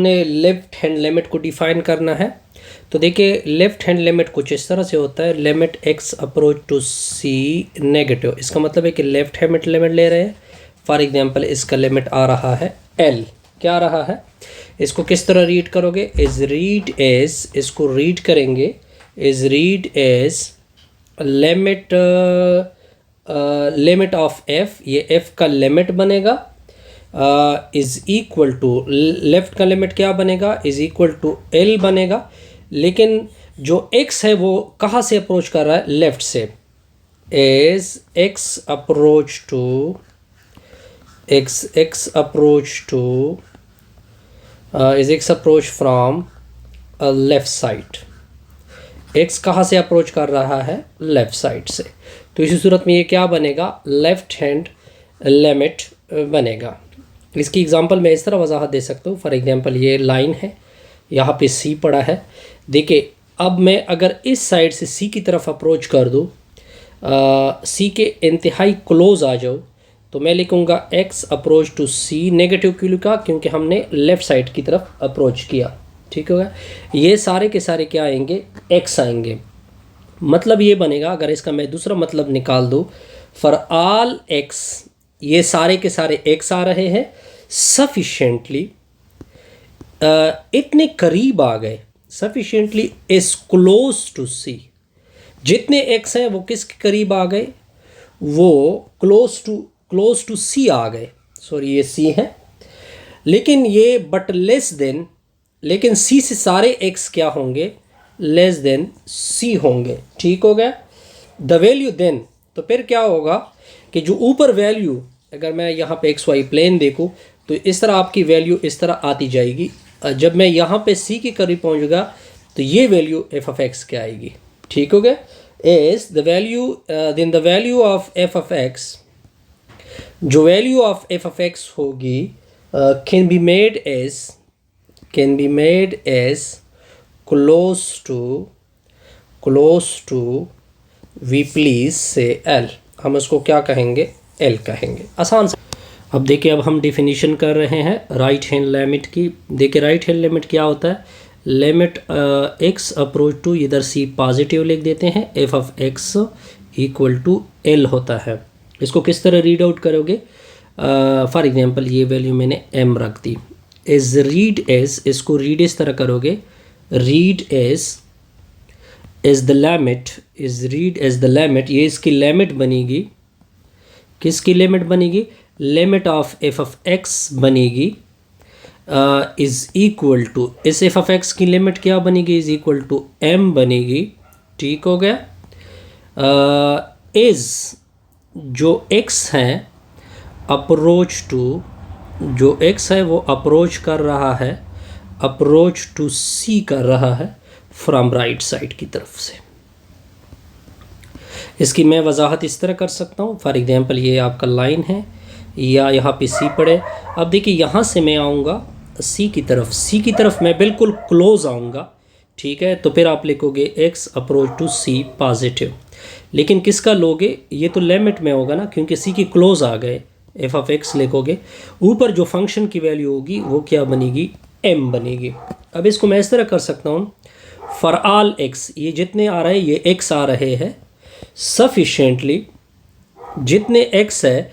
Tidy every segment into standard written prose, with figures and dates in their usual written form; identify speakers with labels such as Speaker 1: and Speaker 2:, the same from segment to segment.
Speaker 1: ने left hand limit को define करना है। तो देखिए लेफ्ट हैंड लिमिट कुछ इस तरह से होता है, limit x approach to C negative. इसका मतलब है कि लेफ्ट हैंड लिमिट ले रहे हैं। फॉर एग्जांपल इसका लिमिट आ रहा है एल। क्या आ रहा है? इसको किस तरह रीड करोगे? इज रीड एज, इसको रीड करेंगे is read age limit limit of F. ये एफ का लिमिट बनेगा इज इक्वल टू, लेफ्ट का लिमिट क्या बनेगा? इज इक्वल टू एल बनेगा। लेकिन जो x है वो कहाँ से अप्रोच कर रहा है? लेफ्ट से। As x approach to x approach to is x approach from left side. x कहाँ से अप्रोच कर रहा है? लेफ्ट साइड से। तो इसी सूरत में ये क्या बनेगा? लेफ्ट हैंड लिमिट बनेगा। इसकी एग्जांपल मैं इस तरह वजाहत दे सकता हूँ। फॉर एग्जांपल ये लाइन है, यहाँ पे C पड़ा है। देखिए अब मैं अगर इस साइड से C की तरफ अप्रोच कर दूँ, C के इंतहाई क्लोज आ जाऊँ, तो मैं लिखूँगा x approach to C। Negative क्यों लिखा? क्योंकि हमने लेफ़्ट साइड की तरफ अप्रोच किया। ठीक होगा। ये सारे के सारे क्या आएंगे? x आएंगे। मतलब ये बनेगा, अगर इसका मैं दूसरा मतलब निकाल दूँ, फॉर ऑल x, ये सारे के सारे x आ रहे हैं सफिशेंटली, इतने करीब आ गए, सफिशेंटली इज क्लोज टू सी। जितने x हैं वो किसके करीब आ गए? वो क्लोज टू सी आ गए। सॉरी ये C है, लेकिन ये बट लेस देन, लेकिन C से सारे x क्या होंगे? लेस देन C होंगे। ठीक हो गया। द वैल्यू देन, तो फिर क्या होगा कि जो ऊपर वैल्यू, अगर मैं यहाँ पे एक्स वाई प्लेन देखूँ तो इस तरह आपकी वैल्यू इस तरह आती जाएगी। जब मैं यहाँ पे C के करीब पहुँचूँगा तो ये वैल्यू एफ ऑफ एक्स क्या आएगी? ठीक हो गया। Is the value, then the value of F of x, जो value of F of X होगी can be made as close to we please से एल। हम उसको क्या कहेंगे? एल कहेंगे। आसान से। अब देखिए अब हम डिफिनीशन कर रहे हैं राइट हैंड लिमिट की। देखिए राइट हैंड लिमिट क्या होता है? लिमिट एक्स अप्रोच टू, इधर C पॉजिटिव लिख देते हैं, f of x equal to L होता है। इसको किस तरह रीड आउट करोगे? फॉर एग्जांपल ये वैल्यू मैंने m रख दी। इज रीड एज, इसको रीड इस तरह करोगे, read as is the limit, is read as the limit, ये इसकी लिमिट बनेगी। किसकी लिमिट बनेगी? Limit of F of x बनेगी इज इक्वल टू, इस एफ ऑफ एक्स की लिमिट क्या बनेगी? इज इक्वल टू m बनेगी। ठीक हो गया। इज जो x है अप्रोच टू, जो x है वो अप्रोच कर रहा है, अप्रोच टू C कर रहा है फ्रॉम राइट साइड की तरफ से। इसकी मैं वजाहत इस तरह कर सकता हूँ। फॉर एग्जांपल ये आपका लाइन है या यहाँ पे C पड़े। अब देखिए यहाँ से मैं आऊँगा C की तरफ मैं बिल्कुल क्लोज आऊँगा। ठीक है, तो फिर आप लिखोगे x approach to C positive. लेकिन किसका लोगे? ये तो लिमिट में होगा ना, क्योंकि C की क्लोज आ गए, एफ ऑफ एक्स लिखोगे। ऊपर जो फंक्शन की वैल्यू होगी वो क्या बनेगी? m बनेगी। अब इसको मैं इस तरह कर सकता हूँ, फॉर ऑल x, ये जितने आ रहे हैं ये x आ रहे हैं सफिशेंटली, जितने x है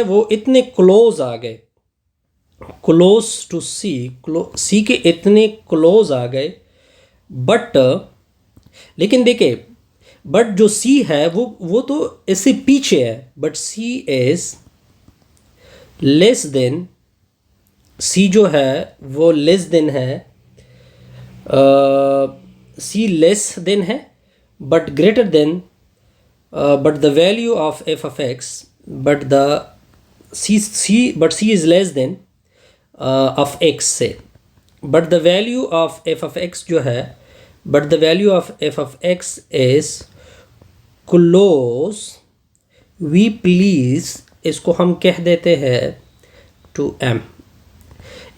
Speaker 1: वो इतने क्लोज आ गए, क्लोज टू C के इतने क्लोज आ गए। बट लेकिन देखिए, बट जो C है वो तो इससे पीछे है, but C is less than, C जो है वो लेस देन है, C लेस देन है but greater than, but the value of F of x, but C is less than of x से, but the value of F of x जो है, but the value of F of x is close we please, इसको हम कह देते हैं to m।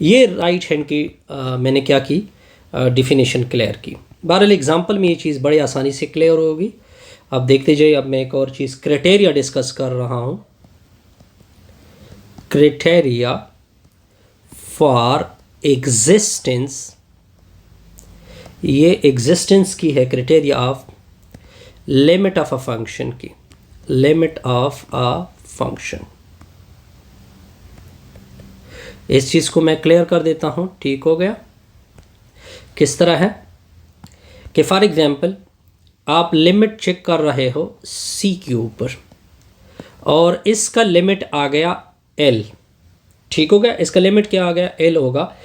Speaker 1: ये right hand की मैंने क्या की? डिफिनीशन क्लियर की। बहरहाल एग्जांपल में ये चीज़ बड़ी आसानी से क्लियर होगी। अब देखते जाइए। अब मैं एक और चीज़ क्राइटेरिया डिस्कस कर रहा हूँ। क्राइटेरिया फॉर एग्जिस्टेंस, ये एग्जिस्टेंस की है criteria of limit of a function की, लिमिट ऑफ अ फंक्शन। इस चीज़ को मैं क्लियर कर देता हूँ, ठीक हो गया। किस तरह है कि फॉर एग्जांपल आप लिमिट चेक कर रहे हो सी के ऊपर और इसका लिमिट आ गया एल, ठीक हो गया। इसका लिमिट क्या आ गया, एल होगा।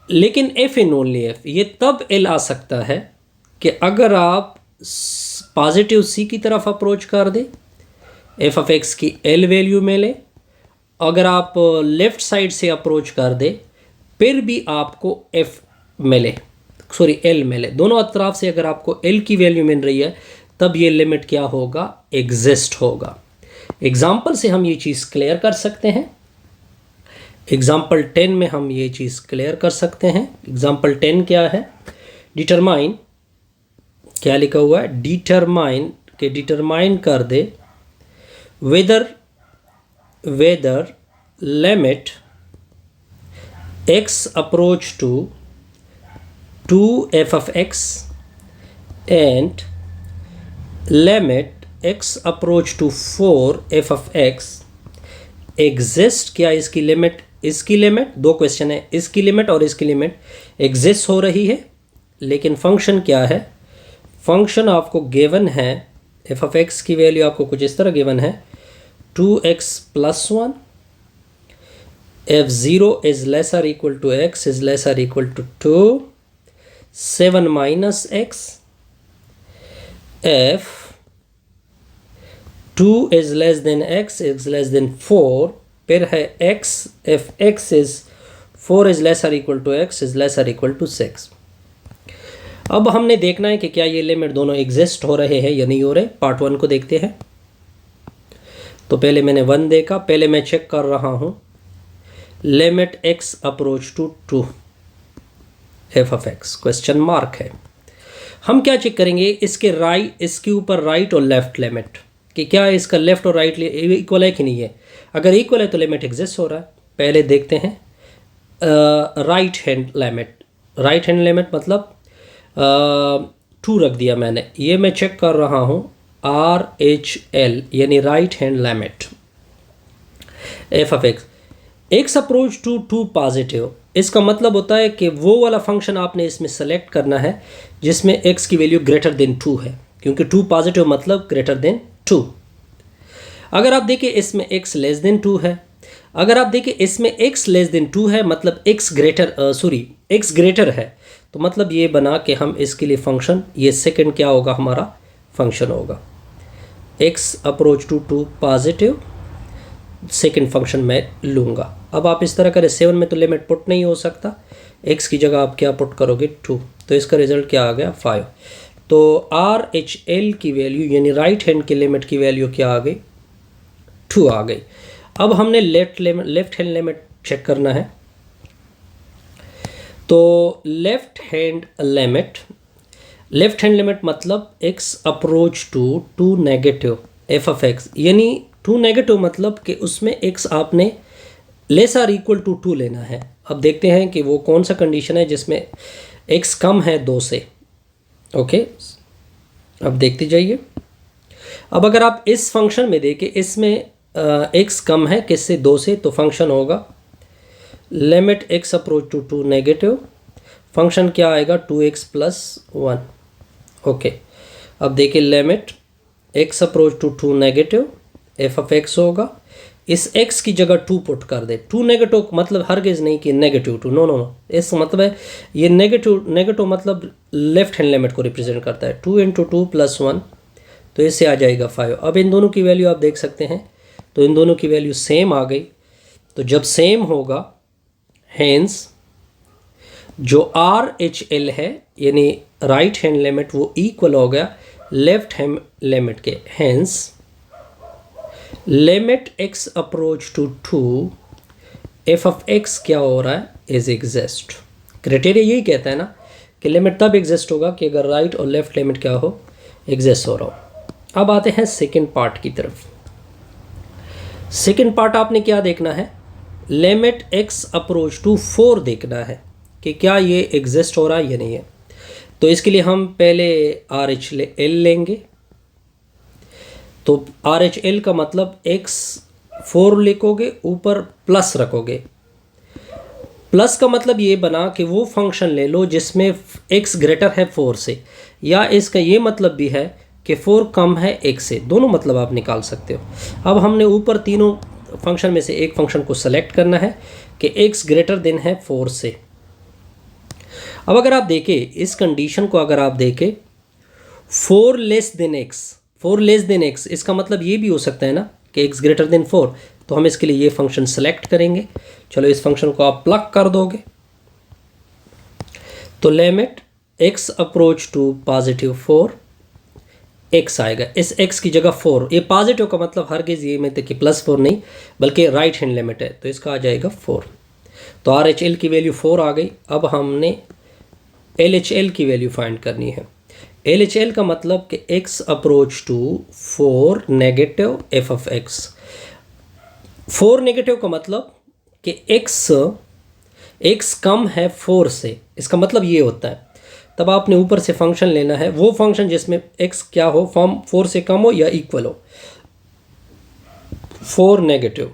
Speaker 1: लेकिन एफ इन ओनली एफ, ये तब एल आ सकता है कि अगर आप पॉजिटिव सी की तरफ अप्रोच कर दे, एफ ऑफ एक्स की एल वैल्यू में ले। अगर आप लेफ्ट साइड से अप्रोच कर दे फिर भी आपको एफ मिले, सॉरी एल मिले। दोनों अतराफ से अगर आपको एल की वैल्यू मिल रही है तब ये लिमिट क्या होगा, एग्जिस्ट होगा। एग्जाम्पल से हम ये चीज़ क्लियर कर सकते हैं। एग्जाम्पल 10 में हम ये चीज़ क्लियर कर सकते हैं। एग्जाम्पल 10 क्या है, डिटरमाइन, क्या लिखा हुआ है, डिटरमाइन के डिटरमाइन कर दे whether limit x approach to 2f of x and limit x approach to 4f of x exist, क्या इसकी लिमिट, इसकी लिमिट, दो क्वेश्चन है, इसकी लिमिट और इसकी लिमिट एग्जिस्ट हो रही है। लेकिन फंक्शन क्या है, फंक्शन आपको गिवन है, एफ ऑफ एक्स की वैल्यू आपको कुछ इस तरह गिवन है 2x plus 1, f0 is lesser equal to x is lesser equal to 2, 7 minus x, f 2 is less than x is less than 4, फिर है x, if x is 4 is lesser equal to x is lesser equal to 6। अब हमने देखना है कि क्या ये limit दोनों एग्जिस्ट हो रहे हैं या नहीं हो रहे। पार्ट 1 को देखते हैं। तो पहले मैंने 1 देखा, पहले मैं चेक कर रहा हूँ limit x approach to 2 f of x, question mark है। हम क्या चेक करेंगे, इसके राइट, इसके ऊपर राइट और लेफ्ट लिमिट, कि क्या इसका लेफ्ट और राइट इक्वल है कि नहीं है। अगर इक्वल है तो लिमिट एग्जिस्ट हो रहा है। पहले देखते हैं right hand limit. Right hand limit मतलब 2 रख दिया मैंने, ये मैं चेक कर रहा हूँ RHL यानी right hand limit f of x, x approach to 2 positive. इसका मतलब होता है कि वो वाला फंक्शन आपने इसमें सेलेक्ट करना है जिसमें x की वैल्यू ग्रेटर देन 2 है, क्योंकि 2 पॉजिटिव मतलब ग्रेटर देन 2। अगर आप देखिए इसमें x लेस देन 2 है, अगर आप देखिए इसमें x लेस देन 2 है मतलब x ग्रेटर है, तो मतलब ये बना कि हम इसके लिए फंक्शन, ये सेकंड क्या होगा हमारा फंक्शन होगा, x approach to 2 positive, second function मैं लूँगा। अब आप इस तरह करें, 7 में तो लिमिट पुट नहीं हो सकता, x की जगह आप क्या पुट करोगे 2, तो इसका रिजल्ट क्या आ गया 5। तो RHL की वैल्यू यानी राइट हैंड की लिमिट की वैल्यू क्या आ गई 2 आ गई। अब हमने लेफ्ट हैंड लिमिट चेक करना है। तो लेफ्ट हैंड लिमिट मतलब x approach to 2 negative f of x, यानी 2 नेगेटिव मतलब कि उसमें x आपने लेस आर इक्वल टू 2 लेना है। अब देखते हैं कि वो कौन सा कंडीशन है जिसमें x कम है 2 से। ओके, अब देखते जाइए। अब अगर आप इस फंक्शन में देखें, इसमें x कम है किससे 2 से, तो फंक्शन होगा limit x approach to 2 negative, function क्या आएगा 2x प्लस 1। ओके, अब देखिए limit x approach to 2 negative f of x होगा, इस x की जगह 2 पुट कर दे। 2 नेगेटिव मतलब हरगिज़ नहीं कि नेगेटिव 2, नो, इस मतलब है ये नेगेटिव मतलब लेफ्ट हैंड लिमिट को रिप्रेजेंट करता है। 2 × 2 + 1, तो इससे आ जाएगा 5। अब इन दोनों की वैल्यू आप देख सकते हैं, तो इन दोनों की वैल्यू सेम आ गई। तो जब सेम होगा हेंस जो RHL है यानी राइट हैंड लिमिट वो इक्वल हो गया लेफ्ट हैंड लिमिट के। Hence limit x approach to 2 f of x क्या हो रहा है इज एग्जिस्ट। क्राइटेरिया यही कहता है ना कि लिमिट तब एग्जिस्ट होगा कि अगर राइट और लेफ्ट लिमिट क्या हो, एग्जिस्ट हो रहा हो। अब आते हैं सेकंड पार्ट की तरफ। सेकंड पार्ट आपने क्या देखना है, लिमिट x अप्रोच टू 4 देखना है कि क्या ये एग्जिस्ट हो रहा है या नहीं है। तो इसके लिए हम पहले आर एच एल लेंगे। तो आर एच एल का मतलब x 4 लिखोगे, ऊपर प्लस रखोगे। प्लस का मतलब ये बना कि वो फंक्शन ले लो जिसमें x ग्रेटर है 4 से, या इसका ये मतलब भी है कि 4 कम है x से। दोनों मतलब आप निकाल सकते हो। अब हमने ऊपर तीनों फंक्शन में से एक फंक्शन को सेलेक्ट करना है कि x ग्रेटर देन है 4 से। अब अगर आप देखें इस कंडीशन को, अगर आप देखें 4 less than x, 4 less than x, इसका मतलब ये भी हो सकता है ना कि x ग्रेटर देन 4। तो हम इसके लिए ये फंक्शन सेलेक्ट करेंगे। चलो इस फंक्शन को आप प्लग कर दोगे तो limit x approach to positive 4 x आएगा। इस x की जगह 4, ये पॉजिटिव का मतलब हरगिज़ ये में कि +4 नहीं बल्कि राइट हैंड लिमिट है, तो इसका आ जाएगा 4। तो आर एच एल की वैल्यू 4 आ गई। अब हमने एल एच एल की वैल्यू फाइंड करनी है। एल एच एल का मतलब कि x approach to 4 negative f of x। 4 negative का मतलब कि x कम है 4 से, इसका मतलब ये होता है। तब आपने ऊपर से फंक्शन लेना है, वो फंक्शन जिसमें x क्या हो, फॉर्म 4 से कम हो या इक्वल हो। 4 नेगेटिव,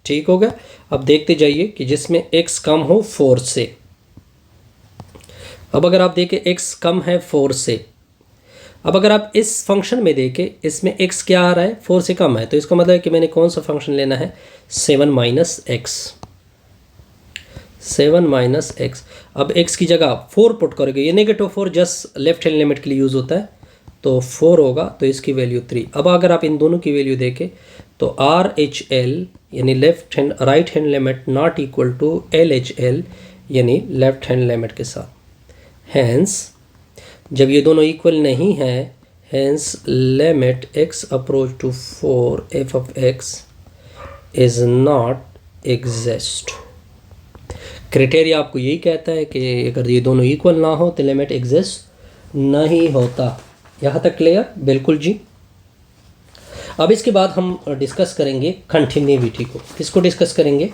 Speaker 1: ठीक हो गया। अब देखते जाइए कि जिसमें x कम हो 4 से। अब अगर आप देखें x कम है 4 से, अब अगर आप इस फंक्शन में देखें इसमें x क्या आ रहा है, 4 से कम है, तो इसका मतलब है कि मैंने कौन सा फंक्शन लेना है, 7 माइनस एक्स। 7 minus x. अब x की जगह 4 पुट करोगे, ये negative 4 just left hand limit के लिए यूज़ होता है, तो 4 होगा, तो इसकी वैल्यू 3। अब अगर आप इन दोनों की वैल्यू देखें तो आर एच एल यानी left hand right hand limit not equal to L H L यानी लेफ्ट हैंड लिमिट के साथ। हैंस जब ये दोनों इक्वल नहीं है, hence limit x approach to 4 f of x is not exist. Criteria आपको यही कहता है कि अगर ये दोनों इक्वल ना हो तो लिमिट एग्जिस्ट नहीं होता। यहाँ तक क्लियर? बिल्कुल जी। अब इसके बाद हम डिस्कस करेंगे कंटिन्यूटी को। किसको डिस्कस करेंगे?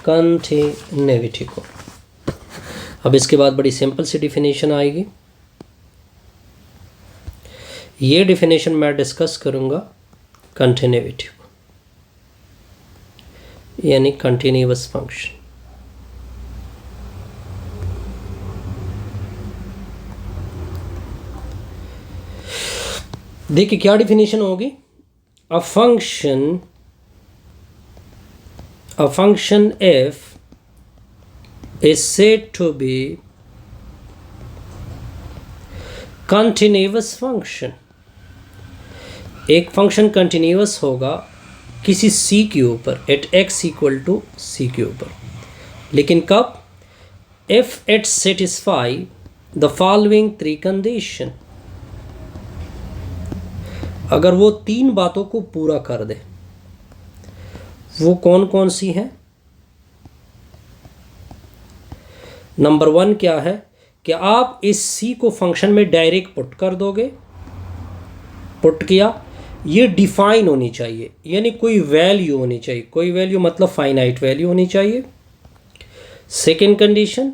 Speaker 1: कंटिन्यूटी को। अब इसके बाद बड़ी सिंपल सी डिफिनेशन आएगी। ये डिफिनेशन मैं डिस्कस करूँगा कंटिन्यूटी को, यानी कंटिन्यूअस फंक्शन। देखिए क्या डिफिनेशन होगी। A function f is said to be continuous function। एक फंक्शन कंटिन्यूअस होगा किसी c के ऊपर, at x equal to c के ऊपर, लेकिन कब? if it satisfy the following 3 condition, अगर वो 3 बातों को पूरा कर दे। वो कौन कौन सी हैं? नंबर 1 क्या है कि आप इस c को फंक्शन में डायरेक्ट पुट कर दोगे। पुट किया, ये डिफाइन होनी चाहिए, यानी कोई वैल्यू होनी चाहिए। कोई वैल्यू मतलब फाइनाइट वैल्यू होनी चाहिए। सेकेंड कंडीशन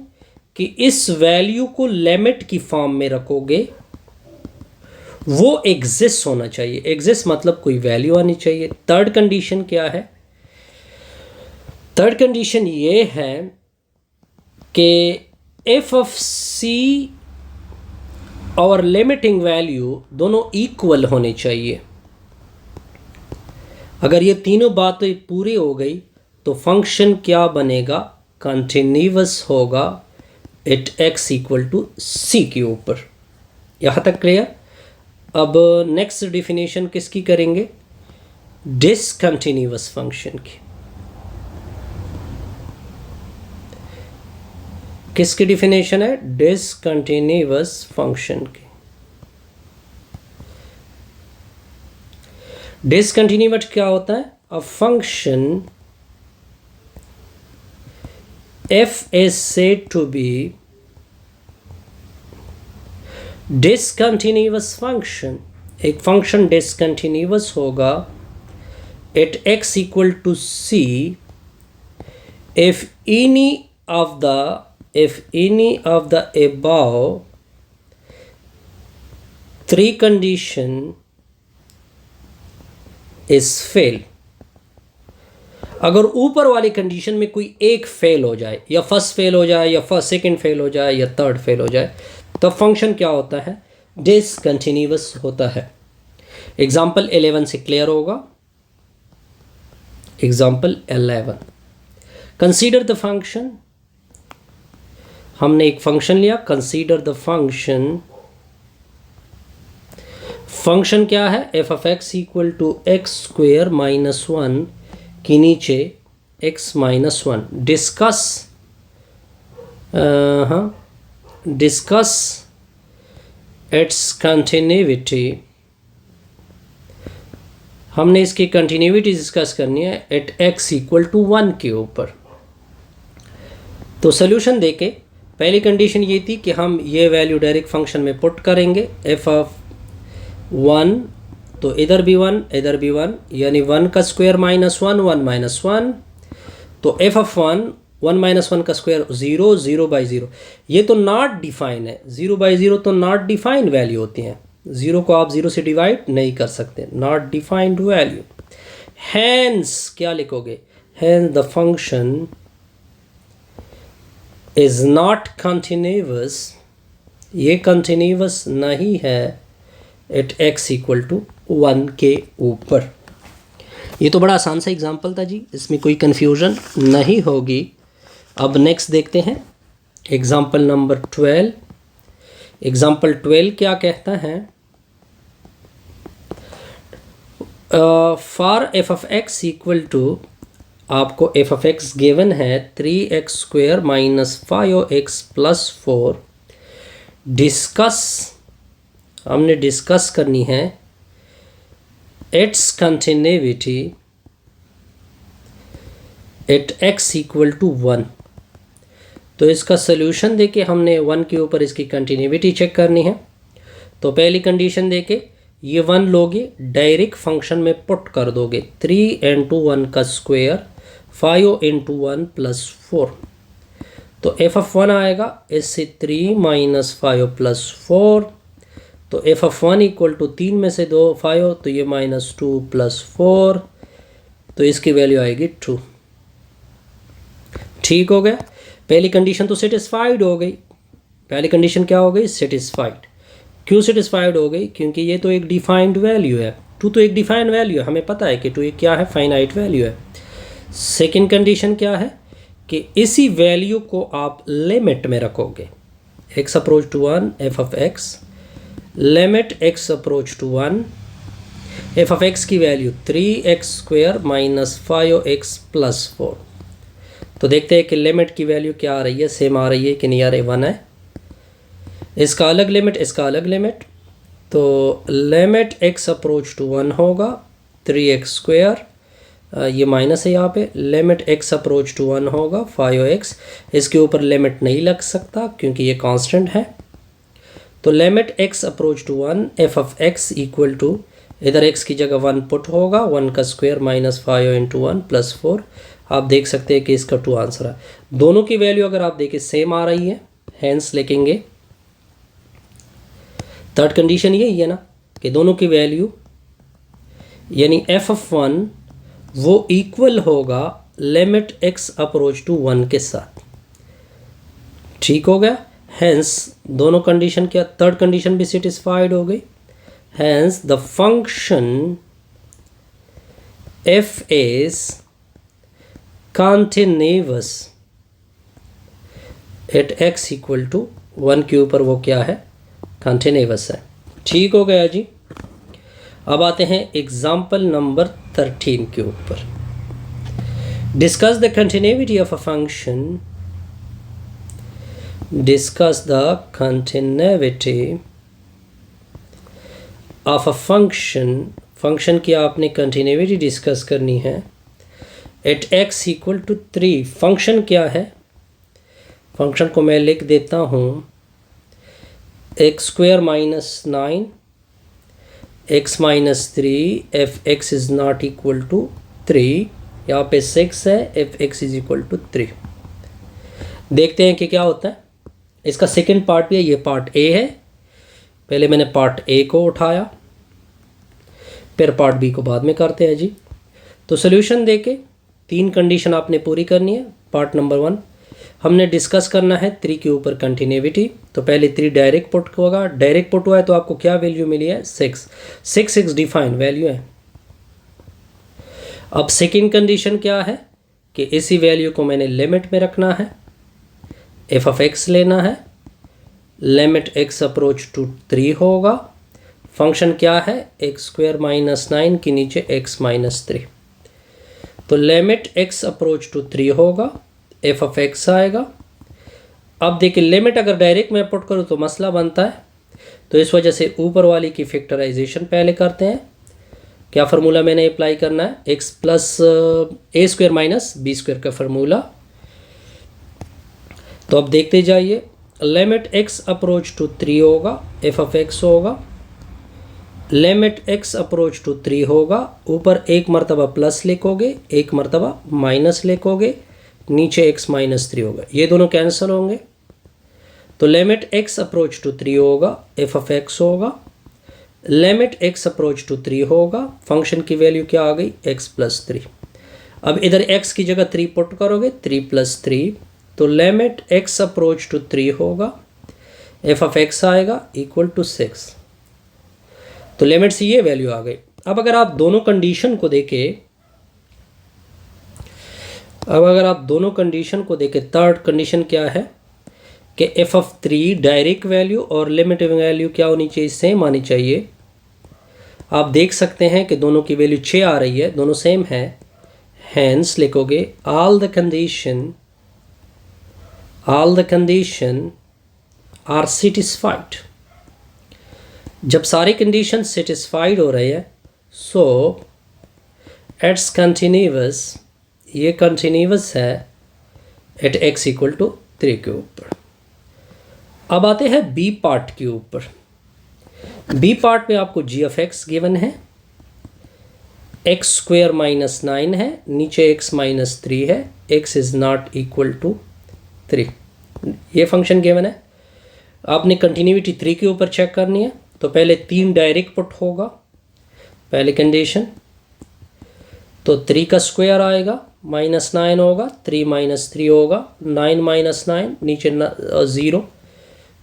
Speaker 1: कि इस वैल्यू को लिमिट की फॉर्म में रखोगे, वो एग्जिस्ट होना चाहिए। एग्जिस्ट मतलब कोई वैल्यू आनी चाहिए। थर्ड कंडीशन क्या है? थर्ड कंडीशन ये है कि एफ ऑफ सी और लिमिटिंग वैल्यू दोनों इक्वल होने चाहिए। अगर ये तीनों बातें पूरी हो गई तो फंक्शन क्या बनेगा? कंटिन्यूअस होगा एट x इक्वल टू सी के ऊपर। यहाँ तक क्लियर? अब नेक्स्ट डिफिनेशन किसकी करेंगे? डिसकंटिन्यूअस फंक्शन की। किसकी डिफिनेशन है? डिसकंटिन्यूअस फंक्शन की। डिसकंटिन्यूअस क्या होता है? A function f is said to be discontinuous function। एक फंक्शन डिसकंटिन्यूअस होगा at x equal to c if any of the above three condition is fail, अगर ऊपर वाली कंडीशन में कोई एक फेल हो जाए, या फर्स्ट फेल हो जाए, या फर्स्ट सेकंड फेल हो जाए, या थर्ड फेल हो जाए, तो फंक्शन क्या होता है? डिसकंटिन्यूअस होता है। एग्जाम्पल 11 से क्लियर होगा। Example 11, consider the function. हमने एक फंक्शन लिया, कंसीडर द फंक्शन। फंक्शन क्या है? F of x equal to x square minus 1 के नीचे x minus 1। Discuss its continuity. हमने इसकी कंटिन्यूटी डिस्कस करनी है एट x इक्वल टू 1 के ऊपर। तो सोल्यूशन देके पहली कंडीशन ये थी कि हम ये वैल्यू डायरेक्ट फंक्शन में पुट करेंगे, एफ ऑफ 1, तो इधर भी 1 इधर भी 1, यानी 1 का स्क्वायर माइनस 1 1 माइनस 1, तो एफ ऑफ 1 1 माइनस 1 का स्क्वायर 0 0 बाई 0। ये तो नॉट डिफाइन है, 0 बाई 0 तो नॉट डिफाइंड वैल्यू होती हैं, 0 को आप 0 से डिवाइड नहीं कर सकते, नॉट डिफाइंड वैल्यू। हैंस क्या लिखोगे? Hence the function is not continuous, ये कंटिन्यूअस नहीं है एट x इक्वल टू 1 के ऊपर। ये तो बड़ा आसान सा एग्जाम्पल था जी, इसमें कोई कन्फ्यूजन नहीं होगी। अब नेक्स्ट देखते हैं एग्जाम्पल नंबर 12। एग्जाम्पल 12 क्या कहता है? For f of x equal to, आपको एफ ऑफ एक्स गिवन है 3x square minus 5x plus 4। Discuss, हमने डिस्कस करनी है its continuity at x equal to 1। तो इसका सोल्यूशन देके हमने 1 के ऊपर इसकी कंटिन्यूटी चेक करनी है। तो पहली कंडीशन देके ये 1 लोगे, डायरेक्ट फंक्शन में पुट कर दोगे, 3 इंटू 1 का स्क्वायर 5 इंटू 1 प्लस 4। तो एफ ऑफ 1 आएगा इससे 3 माइनस 5 प्लस 4, तो एफ ऑफ 1 इक्वल टू 3 में से 2 5, तो ये माइनस 2 प्लस 4, तो इसकी वैल्यू आएगी 2। ठीक हो गया, पहली कंडीशन तो सेटिस्फाइड हो गई। पहली कंडीशन क्या हो गई? सेटिस्फाइड। क्यों सेटिस्फाइड हो गई? क्योंकि ये तो एक डिफाइंड वैल्यू है, 2 तो एक डिफाइंड वैल्यू है, हमें पता है कि 2 एक क्या है? फाइनाइट वैल्यू है। सेकेंड कंडीशन क्या है? कि इसी वैल्यू को आप लिमिट में रखोगे, x approach to 1 F of X, limit x approach to 1, F of X की value 3x square minus 5x plus 4। तो देखते हैं कि लिमिट की वैल्यू क्या आ रही है, सेम आ रही है कि नहीं आ रही? 1 है, इसका अलग लिमिट, इसका अलग लिमिट, तो लिमिट x अप्रोच टू 1 होगा 3x स्क्वेयर, ये माइनस है यहाँ पे, लिमिट x अप्रोच टू 1 होगा 5x, इसके ऊपर लिमिट नहीं लग सकता क्योंकि ये कांस्टेंट है। तो limit x approach to 1 F of x equal to, इधर x की जगह 1 पुट होगा, 1 का स्क्वायर माइनस 5 इंटू 1 प्लस 4। आप देख सकते हैं कि इसका 2 आंसर है। दोनों की वैल्यू अगर आप देखें सेम आ रही है, हैंस लिखेंगे। थर्ड कंडीशन यही है ना कि दोनों की वैल्यू यानी एफ ऑफ 1 वो इक्वल होगा लिमिट x अप्रोच टू 1 के साथ। ठीक हो गया, हैंस दोनों कंडीशन क्या, थर्ड कंडीशन भी सेटिस्फाइड हो गई। Hence the function f is continuous at x equal to 1 के ऊपर वो क्या है? कंटिन्यूअस है। ठीक हो गया जी। अब आते हैं एग्जाम्पल नंबर 13 के ऊपर। Discuss the continuity of a function, discuss the continuity of a function, function की आपने कंटिन्यूटी डिस्कस करनी है at x equal to 3। Function क्या है? फंक्शन को मैं लिख देता हूँ x square minus 9 x minus 3 f x is not equal to 3 यहाँ पे 6 है, f x is equal to 3। देखते हैं कि क्या होता है। इसका सेकेंड पार्ट भी है, ये पार्ट ए है। पहले मैंने पार्ट ए को उठाया, फिर पार्ट बी को बाद में करते हैं जी। तो सोल्यूशन देके 3 कंडीशन आपने पूरी करनी है। पार्ट नंबर 1 हमने डिस्कस करना है 3 के ऊपर कंटिन्यूटी। तो पहले 3 डायरेक्ट पुट होगा, डायरेक्ट पुट हुआ है तो आपको क्या वैल्यू मिली है 6 डिफाइन वैल्यू है। अब सेकेंड कंडीशन क्या है कि इसी वैल्यू को मैंने लिमिट में रखना है, एफ ऑफ एक्स लेना है, लिमिट एक्स अप्रोच टू 3 होगा, फंक्शन क्या है एक्स स्क्वायर माइनस 9 के नीचे एक्स माइनस 3। तो लिमिट एक्स अप्रोच टू 3 होगा, एफ ऑफ एक्स आएगा। अब देखिए लिमिट अगर डायरेक्ट में पुट करूँ तो मसला बनता है, तो इस वजह से ऊपर वाली की फैक्टराइजेशन पहले करते हैं। क्या फार्मूला मैंने अप्लाई करना है, एक्स प्लस ए स्क्वायर माइनस बी स्क्वायर का फार्मूला। तो अब देखते जाइए, लिमिट एक्स अप्रोच टू 3 होगा, एफ ऑफ एक्स होगा, लिमिट एक्स अप्रोच टू 3 होगा, ऊपर एक मरतबा प्लस लिखोगे, एक मरतबा माइनस लिखोगे, नीचे एक्स माइनस 3 होगा, ये दोनों कैंसिल होंगे। तो लिमिट एक्स अप्रोच टू 3 होगा, एफ ऑफ एक्स होगा, लिमिट एक्स अप्रोच टू 3 होगा, फंक्शन की वैल्यू क्या आ गई एक्स प्लस 3। अब इधर एक्स की जगह 3 पुट करोगे, 3 प्लस 3, तो लिमिट एक्स अप्रोच टू 3 होगा, एफ ऑफ एक्स आएगा इक्वल टू 6। तो लिमिट से ये वैल्यू आ गई। अब अगर आप दोनों कंडीशन को देखें, थर्ड कंडीशन क्या है कि एफ ऑफ 3 डायरेक्ट वैल्यू और लिमिट वैल्यू क्या होनी चाहिए, सेम आनी चाहिए। आप देख सकते हैं कि दोनों की वैल्यू 6 आ रही है, दोनों सेम है। हैंस लिखोगे all the condition are satisfied. जब सारी कंडीशन सेटिस्फाइड हो रही है सो इट्स कंटिन्यूअस, ये कंटिन्यूअस है एट एक्स इक्वल टू 3 के ऊपर। अब आते हैं बी पार्ट के ऊपर। बी पार्ट में आपको जी ऑफ एक्स गिवन है, एक्स स्क्वायर माइनस 9 है, नीचे एक्स माइनस 3 है, x is not equal to 3, ये फंक्शन गिवन है। आपने कंटिन्यूटी 3 के ऊपर चेक करनी है। तो पहले 3 डायरेक्ट पुट होगा, पहली कंडीशन, तो 3 का स्क्वायर आएगा, माइनस 9 होगा, 3 माइनस 3 होगा, 9 माइनस 9 नीचे 0।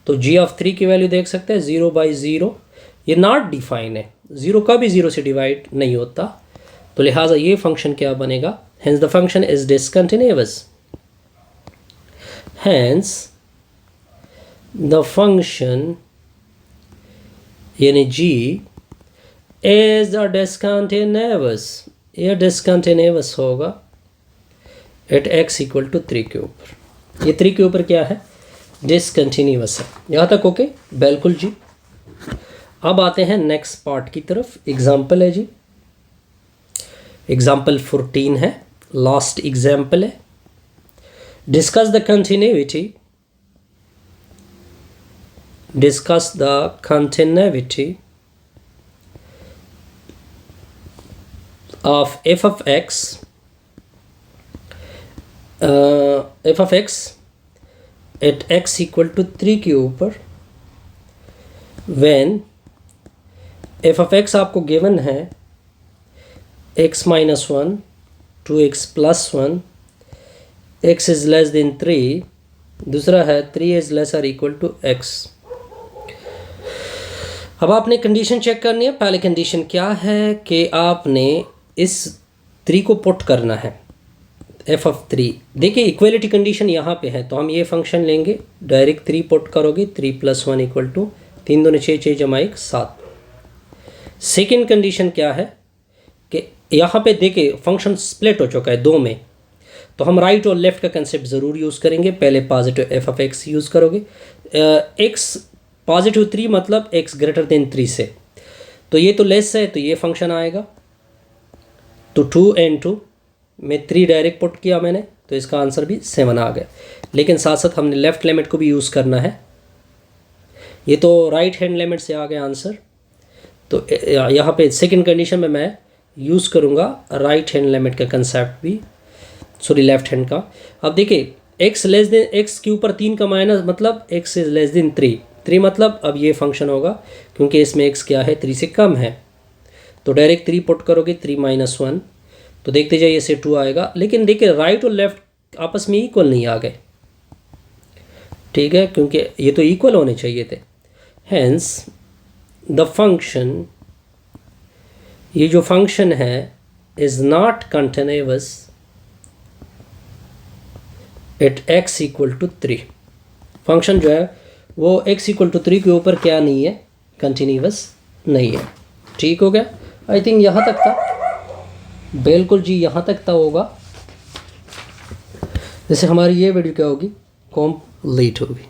Speaker 1: तो जी ऑफ 3 की वैल्यू देख सकते हैं 0/0, ये नॉट डिफाइन है, 0 का भी 0 से डिवाइड नहीं होता, तो लिहाजा ये फंक्शन क्या बनेगा, hence the function is discontinuous. Hence the function यानी जी इज अ डिसकंटिन्यूअस, ये डिसकंटिन्यूअस होगा एट एक्स इक्वल टू 3 के ऊपर। ये 3 के ऊपर क्या है, डिसकंटिन्यूअस है। यहाँ तक ओके, बिल्कुल जी। अब आते हैं नेक्स्ट पार्ट की तरफ। एग्जाम्पल है जी, एग्जाम्पल 14 है, लास्ट एग्जाम्पल है। Discuss the continuity of f of x at x equal to 3 के ऊपर when f of x आपको गिवन है x minus 1 2x plus 1, x is less than 3, दूसरा है 3 is less or equal to x। अब आपने condition check करनी है। पहली कंडीशन क्या है कि आपने इस 3 को पुट करना है, एफ ऑफ 3। देखिए इक्वलिटी कंडीशन यहाँ पे है, तो हम ये फंक्शन लेंगे, डायरेक्ट 3 पुट करोगे, 3 + 1 इक्वल टू 3 दूनी 6, 6 × 1 7। सेकेंड कंडीशन क्या है कि यहाँ पे देखिए फंक्शन स्प्लिट हो चुका है 2 में, तो हम राइट और लेफ्ट का कंसेप्ट ज़रूर यूज़ करेंगे। पहले positive F of x use करोगे, एक्स पॉजिटिव 3 मतलब x ग्रेटर देन 3 से, तो ये तो लेस है, तो ये फंक्शन आएगा। तो 2 and 2 में 3 डायरेक्ट पुट किया मैंने, तो इसका आंसर भी 7 आ गया। लेकिन साथ साथ हमने लेफ़्ट लिमिट को भी यूज़ करना है, ये तो राइट हैंड लिमिट से आ गया आंसर। तो यहाँ पे सेकंड कंडीशन में मैं यूज़ करूँगा राइट हैंड लिमिट का कंसेप्ट भी, सॉरी लेफ्ट हैंड का। अब देखिए x लेस देन x के ऊपर 3 का माइनस मतलब x इज लेस देन 3 मतलब अब ये फंक्शन होगा क्योंकि इसमें x क्या है 3 से कम है, तो डायरेक्ट 3 पुट करोगे 3 - 1, तो देखते जाइए इसे 2 आएगा। लेकिन देखिए राइट और लेफ्ट आपस में इक्वल नहीं आ गए, ठीक है, क्योंकि ये तो इक्वल होने चाहिए थे। हेंस द फंक्शन, ये जो फंक्शन है is not continuous at x = 3। Function जो है वो x = 3 के ऊपर क्या नहीं है, कंटिन्यूअस नहीं है। ठीक हो गया, आई थिंक यहाँ तक था, बिल्कुल जी यहाँ तक था होगा। जैसे हमारी ये वीडियो क्या होगी, कंप्लीट होगी।